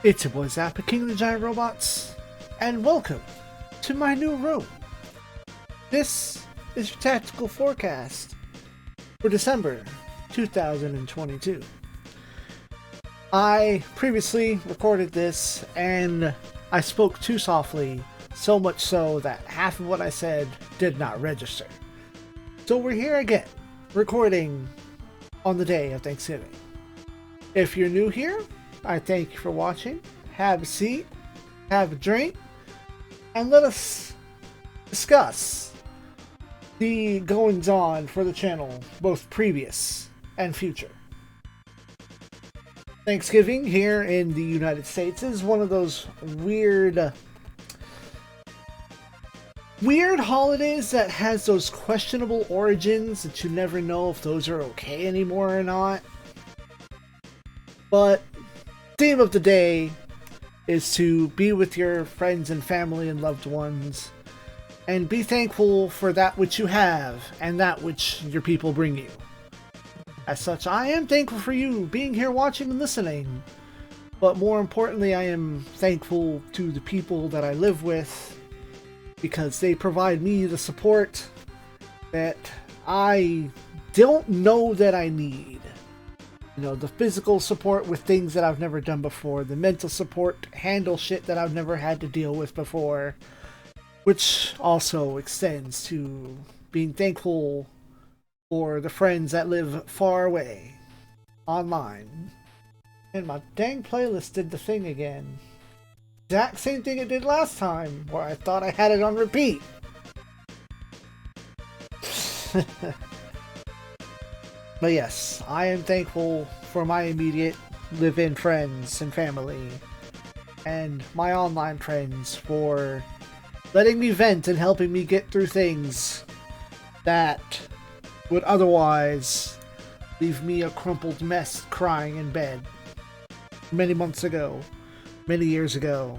It's your boy Zappa, King of the Giant Robots, and welcome to my new room. This is your tactical forecast for December 2022. I previously recorded this and I spoke too softly, so much so that half of what I said did not register. So we're here again, recording on the day of Thanksgiving. If you're new here, I thank you for watching. Have a seat, have a drink, and let us discuss the goings on for the channel, both previous and future. Thanksgiving here in the United States is one of those weird holidays that has those questionable origins that you never know if those are okay anymore or not. But theme of the day is to be with your friends and family and loved ones and be thankful for that which you have and that which your people bring you. As such, I am thankful for you being here watching and listening, but more importantly, I am thankful to the people that I live with because they provide me the support that I don't know that I need. You know, the physical support with things that I've never done before, the mental support to handle shit that I've never had to deal with before, which also extends to being thankful for the friends that live far away, online. And my dang playlist did the thing again. Exact same thing it did last time, where I thought I had it on repeat. But yes, I am thankful for my immediate live-in friends and family, and my online friends for letting me vent and helping me get through things that would otherwise leave me a crumpled mess crying in bed many months ago, many years ago.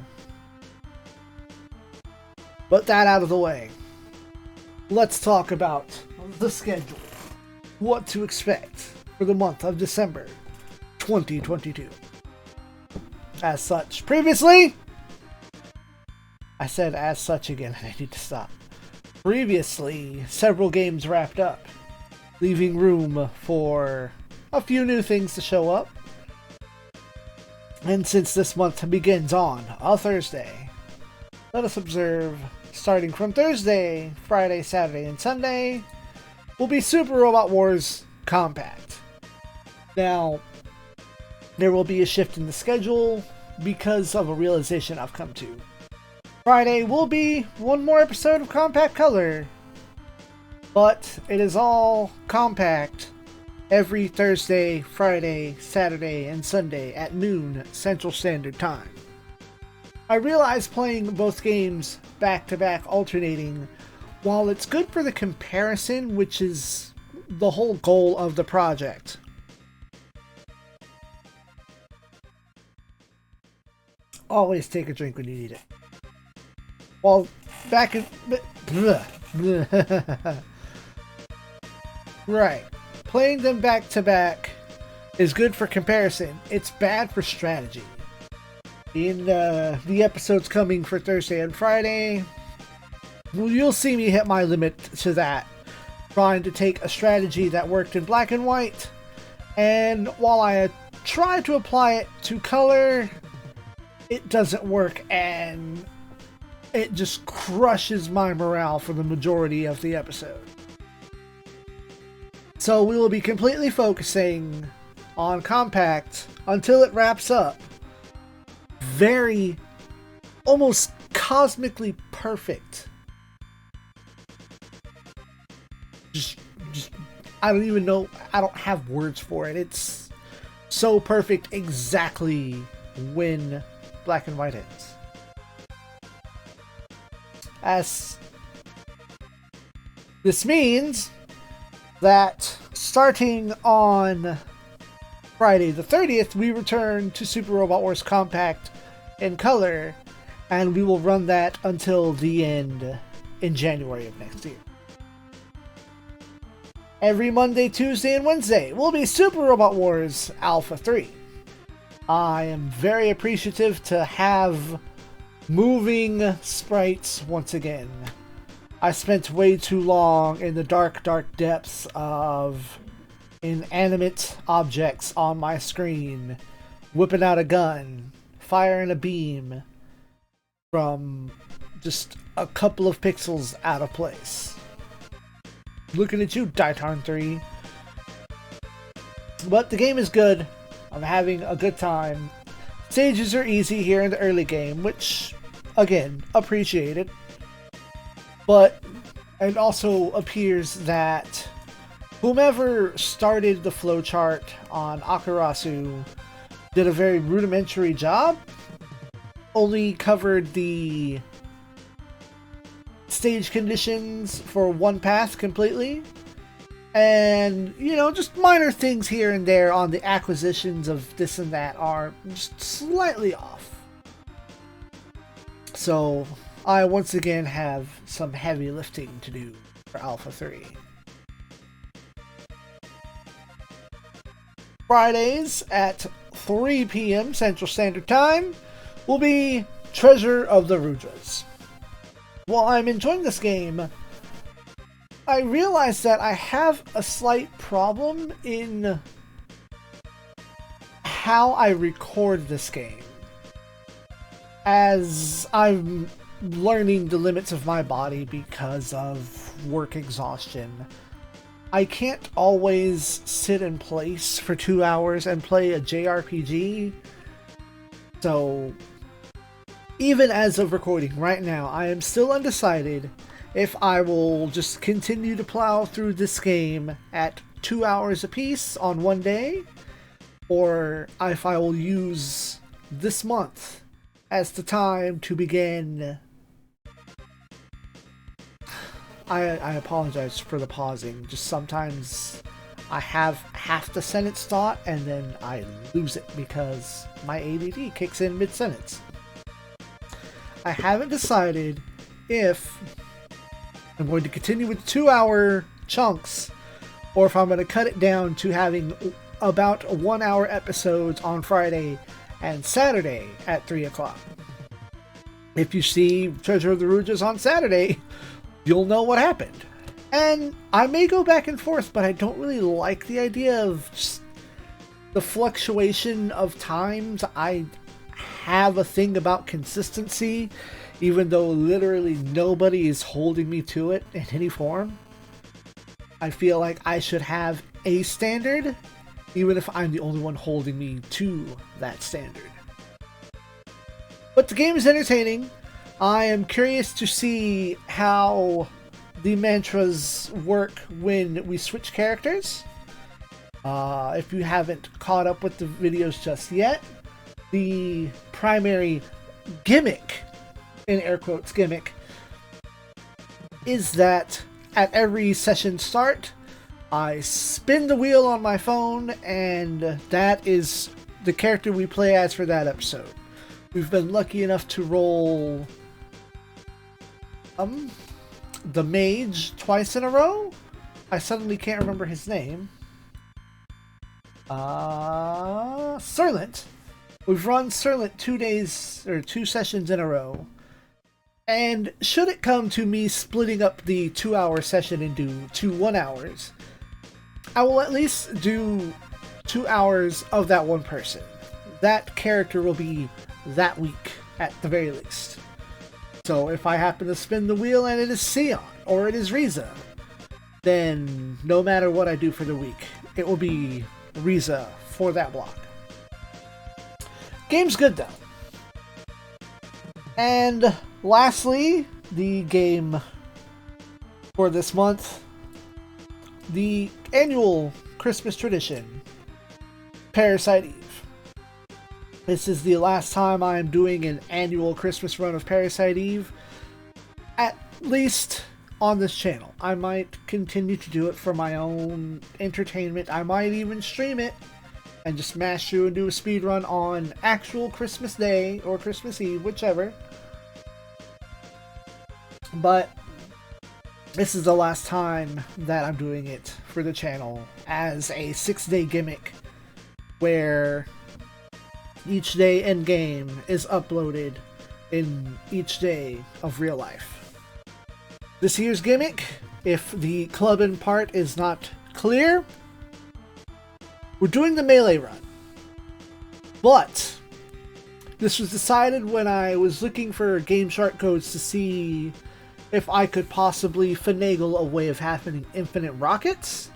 But that out of the way, let's talk about the schedule. What to expect for the month of December 2022. As such, previously, I said as such again, and I need to stop. Previously, several games wrapped up, leaving room for a few new things to show up. And since this month begins on a Thursday, let us observe, starting from Thursday, Friday, Saturday, and Sunday, will be Super Robot Wars Compact. Now, there will be a shift in the schedule because of a realization I've come to. Friday will be one more episode of Compact Color, but it is all Compact every Thursday, Friday, Saturday, and Sunday at noon Central Standard Time. I realize playing both games back-to-back alternating, while it's good for the comparison, which is the whole goal of the project, always take a drink when you need it. While back in... Right. Playing them back to back is good for comparison. It's bad for strategy. In the episodes coming for Thursday and Friday, well, you'll see me hit my limit to that, trying to take a strategy that worked in black and white, and while I try to apply it to color, it doesn't work, and it just crushes my morale for the majority of the episode. So we will be completely focusing on Compact until it wraps up. Very, almost cosmically perfect. Just, I don't even know, I don't have words for it. It's so perfect exactly when black and white ends. As this means that starting on Friday the 30th, we return to Super Robot Wars Compact in color, and we will run that until the end in January of next year. Every Monday, Tuesday, and Wednesday will be Super Robot Wars Alpha 3. I am very appreciative to have moving sprites once again. I spent way too long in the dark, dark depths of inanimate objects on my screen, whipping out a gun, firing a beam from just a couple of pixels out of place. Looking at you, Daitarn 3. But the game is good. I'm having a good time. Stages are easy here in the early game, which, again, appreciated. But it also appears that whomever started the flowchart on Akarasu did a very rudimentary job. Only covered the stage conditions for one path completely. And, you know, just minor things here and there on the acquisitions of this and that are just slightly off. So, I once again have some heavy lifting to do for Alpha 3. Fridays at 3 p.m. Central Standard Time will be Treasure of the Rudras. While I'm enjoying this game, I realize that I have a slight problem in how I record this game. As I'm learning the limits of my body because of work exhaustion, I can't always sit in place for 2 hours and play a JRPG. So, even as of recording right now, I am still undecided if I will just continue to plow through this game at 2 hours apiece on one day, or if I will use this month as the time to begin. I apologize for the pausing. Just sometimes I have half the sentence thought and then I lose it because my ADD kicks in mid-sentence. I haven't decided if I'm going to continue with 2 hour chunks or if I'm going to cut it down to having about 1 hour episodes on Friday and Saturday at 3 o'clock. If you see Treasure of the Rudras on Saturday, you'll know what happened. And I may go back and forth, but I don't really like the idea of just the fluctuation of times. I have a thing about consistency, even though literally nobody is holding me to it in any form. I feel like I should have a standard, even if I'm the only one holding me to that standard. But the game is entertaining. I am curious to see how the mantras work when we switch characters. If you haven't caught up with the videos just yet, the primary gimmick, in air quotes gimmick, is that at every session start, I spin the wheel on my phone, and that is the character we play as for that episode. We've been lucky enough to roll the mage twice in a row. I suddenly can't remember his name. Serlant. We've run Serlant 2 days or 2 sessions in a row. And should it come to me splitting up the 2 hour session into 2 1 hours, I will at least do 2 hours of that one person. That character will be that week at the very least. So if I happen to spin the wheel and it is ZEON or it is Riza, then no matter what I do for the week, it will be Riza for that block. Game's good though. And lastly, the game for this month, the annual Christmas tradition, Parasite Eve. This is the last time I am doing an annual Christmas run of Parasite Eve, at least on this channel. I might continue to do it for my own entertainment. I might even stream it and just smash through and do a speed run on actual Christmas Day or Christmas Eve, whichever. But this is the last time that I'm doing it for the channel as a 6-day gimmick where Each day in game is uploaded in each day of real life. This year's gimmick, if the clubbing part is not clear, we're doing the melee run. But this was decided when I was looking for game shark codes to see if I could possibly finagle a way of having infinite rockets.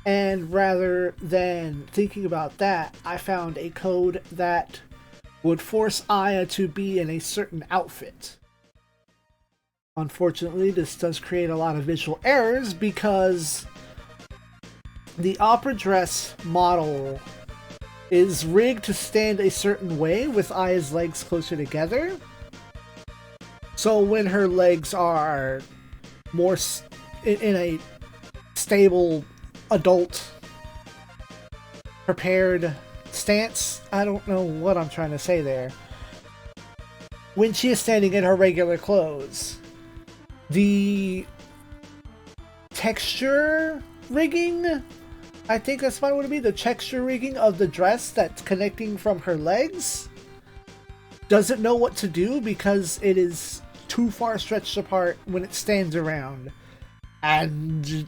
And rather than thinking about that, I found a code that would force Aya to be in a certain outfit. Unfortunately, this does create a lot of visual errors because the opera dress model is rigged to stand a certain way with Aya's legs closer together. So when her legs are more in a stable adult prepared stance, I don't know what I'm trying to say there, when she is standing in her regular clothes, the texture rigging, I think that's what it would be, the texture rigging of the dress that's connecting from her legs doesn't know what to do because it is too far stretched apart when it stands around, and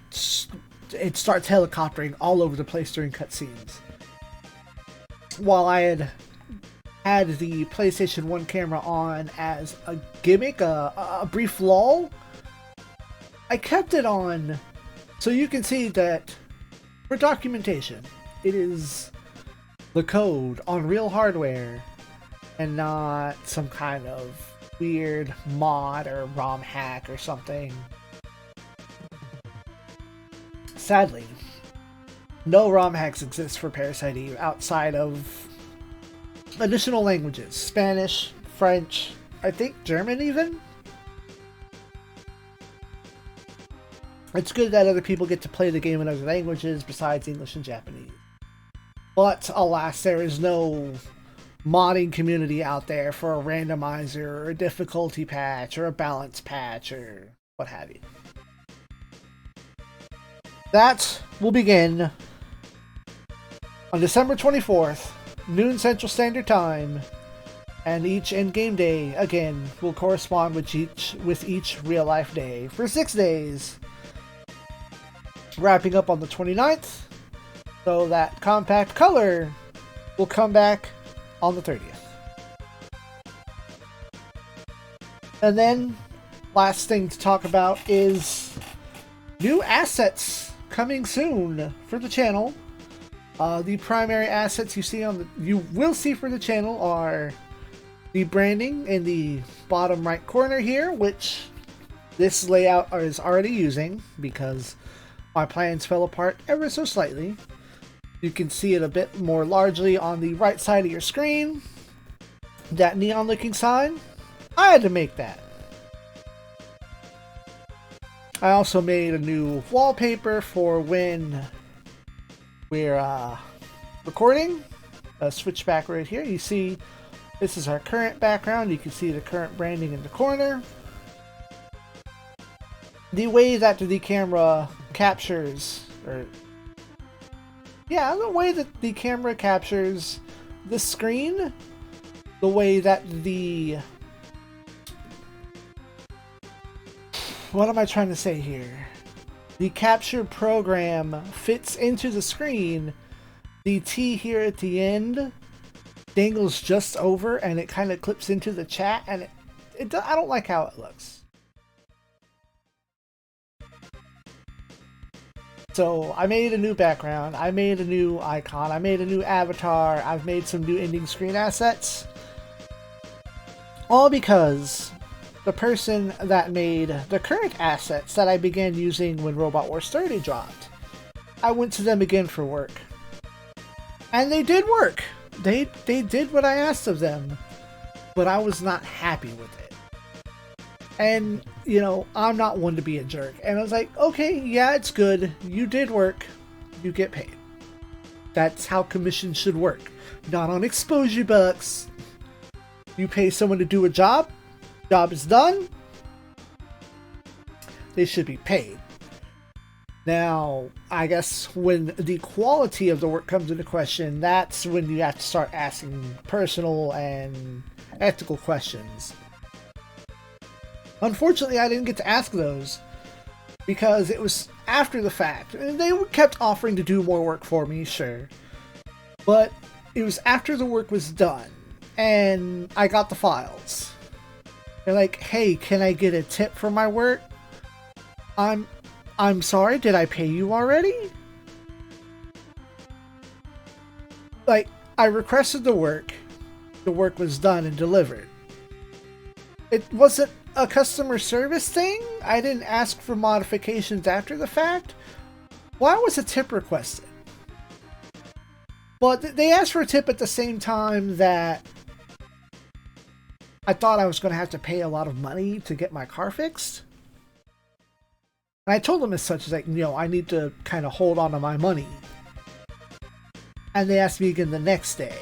it starts helicoptering all over the place during cutscenes. While I had the PlayStation 1 camera on as a gimmick, a brief lull, I kept it on so you can see that for documentation, it is the code on real hardware and not some kind of weird mod or ROM hack or something. Sadly, no ROM hacks exist for Parasite Eve outside of additional languages. Spanish, French, I think German even? It's good that other people get to play the game in other languages besides English and Japanese. But alas, there is no modding community out there for a randomizer or a difficulty patch or a balance patch or what have you. That will begin on December 24th, noon Central Standard Time, and each in-game day, again, will correspond with each real-life day for 6 days, wrapping up on the 29th, so that Compact Color will come back on the 30th. And then, last thing to talk about is new assets coming soon for the channel. The primary assets you will see for the channel are the branding in the bottom right corner here, which this layout is already using because my plans fell apart ever so slightly. You can see it a bit more largely on the right side of your screen. That neon looking sign, I had to make that. I also made a new wallpaper for when we're recording. Switch back right here. You see, this is our current background. You can see the current branding in the corner. The way that the camera captures, the way that the camera captures the screen, the way that what am I trying to say here? The capture program fits into the screen. The T here at the end dangles just over and it kind of clips into the chat, and I don't like how it looks. So I made a new background, I made a new icon, I made a new avatar, I've made some new ending screen assets. All because the person that made the current assets that I began using when Robot Wars 30 dropped, I went to them again for work. And they did work. They did what I asked of them, but I was not happy with it. And, I'm not one to be a jerk. And I was like, okay, yeah, it's good. You did work. You get paid. That's how commissions should work. Not on exposure bucks. You pay someone to do a job is done. They should be paid. Now, I guess when the quality of the work comes into question, that's when you have to start asking personal and ethical questions. Unfortunately, I didn't get to ask those because it was after the fact. And they kept offering to do more work for me, sure. But it was after the work was done and I got the files. They're like, hey, can I get a tip for my work? I'm sorry, did I pay you already? Like, I requested the work was done and delivered. It wasn't a customer service thing? I didn't ask for modifications after the fact? Why was a tip requested? Well, they asked for a tip at the same time that I thought I was going to have to pay a lot of money to get my car fixed. And I told them as such, like, I need to kind of hold on to my money. And they asked me again the next day,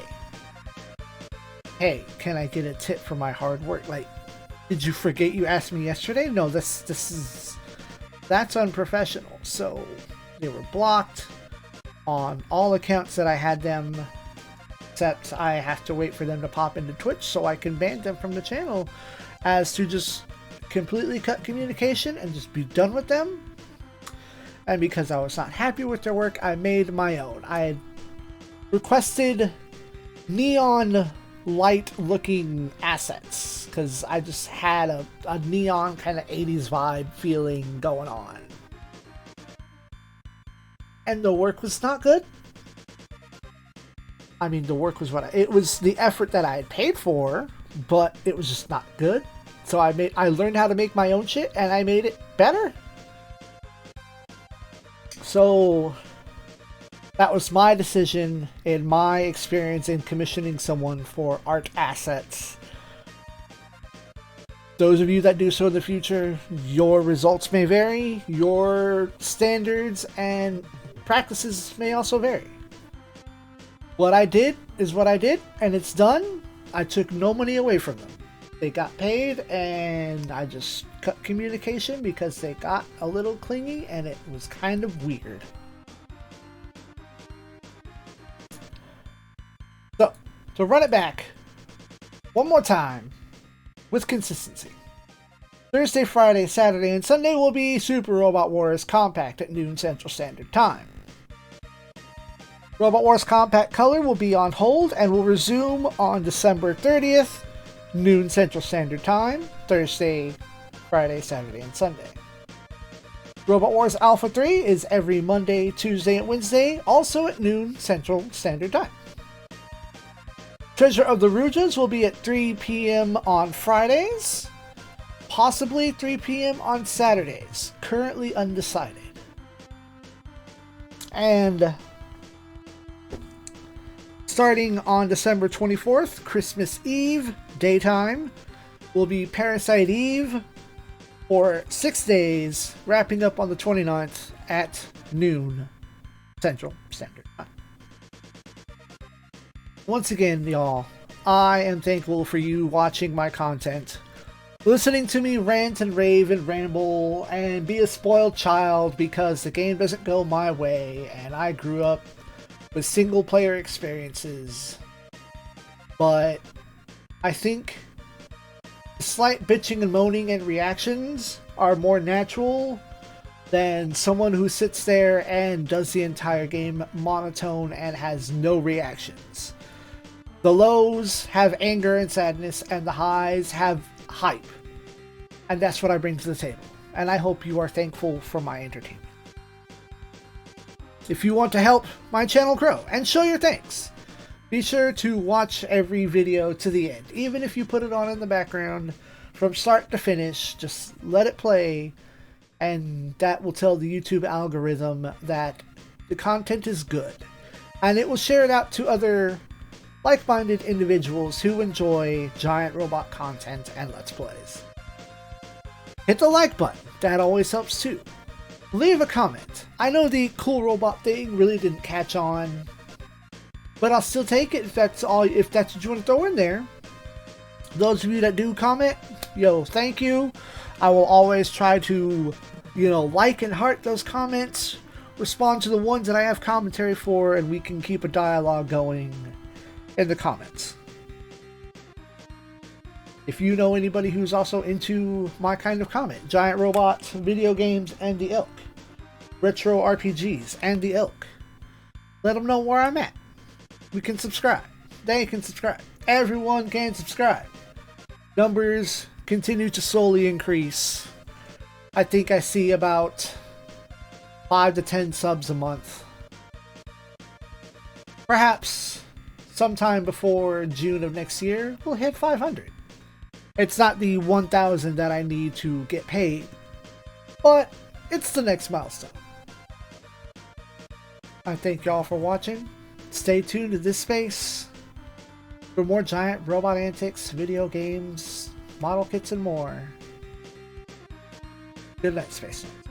hey, can I get a tip for my hard work? Like, did you forget you asked me yesterday? No, that's unprofessional. So they were blocked on all accounts that I had them, except I have to wait for them to pop into Twitch so I can ban them from the channel, as to just completely cut communication and just be done with them. And because I was not happy with their work, I made my own. I had requested neon light looking assets because I just had a neon kind of 80s vibe feeling going on. And the work was not good. I mean, the work was it was the effort that I had paid for, but it was just not good. So I learned how to make my own shit and I made it better. So that was my decision and my experience in commissioning someone for art assets. Those of you that do so in the future, your results may vary, your standards and practices may also vary. What I did is what I did, and it's done. I took no money away from them. They got paid, and I just cut communication because they got a little clingy, and it was kind of weird. So, to run it back one more time with consistency. Thursday, Friday, Saturday, and Sunday will be Super Robot Wars Compact at noon Central Standard Time. Robot Wars Compact Color will be on hold and will resume on December 30th, noon Central Standard Time, Thursday, Friday, Saturday, and Sunday. Robot Wars Alpha 3 is every Monday, Tuesday, and Wednesday, also at noon Central Standard Time. Treasure of the Rujas will be at 3 p.m. on Fridays, possibly 3 p.m. on Saturdays, currently undecided. And starting on December 24th, Christmas Eve, daytime, will be Parasite Eve for 6 days, wrapping up on the 29th at noon Central Standard Time. Once again, y'all, I am thankful for you watching my content, listening to me rant and rave and ramble and be a spoiled child because the game doesn't go my way and I grew up with single player experiences. But I think slight bitching and moaning and reactions are more natural than someone who sits there and does the entire game monotone and has no reactions. The lows have anger and sadness, and the highs have hype. And that's what I bring to the table. And I hope you are thankful for my entertainment. If you want to help my channel grow and show your thanks, be sure to watch every video to the end. Even if you put it on in the background from start to finish, just let it play, and that will tell the YouTube algorithm that the content is good. And it will share it out to other like-minded individuals who enjoy giant robot content and Let's Plays. Hit the like button, that always helps too. Leave a comment. I know the cool robot thing really didn't catch on, but I'll still take it if that's what you want to throw in there. Those of you that do comment, yo, thank you. I will always try to, like and heart those comments, respond to the ones that I have commentary for, and we can keep a dialogue going in the comments. If you know anybody who's also into my kind of comment, giant robots, video games, and the ilk, retro RPGs, and the ilk, let them know where I'm at. We can subscribe. They can subscribe. Everyone can subscribe. Numbers continue to slowly increase. I think I see about 5 to 10 subs a month. Perhaps sometime before June of next year, we'll hit 500. It's not the 1,000 that I need to get paid, but it's the next milestone. I thank y'all for watching. Stay tuned to this space for more giant robot antics, video games, model kits, and more. Good night, Space Nerds.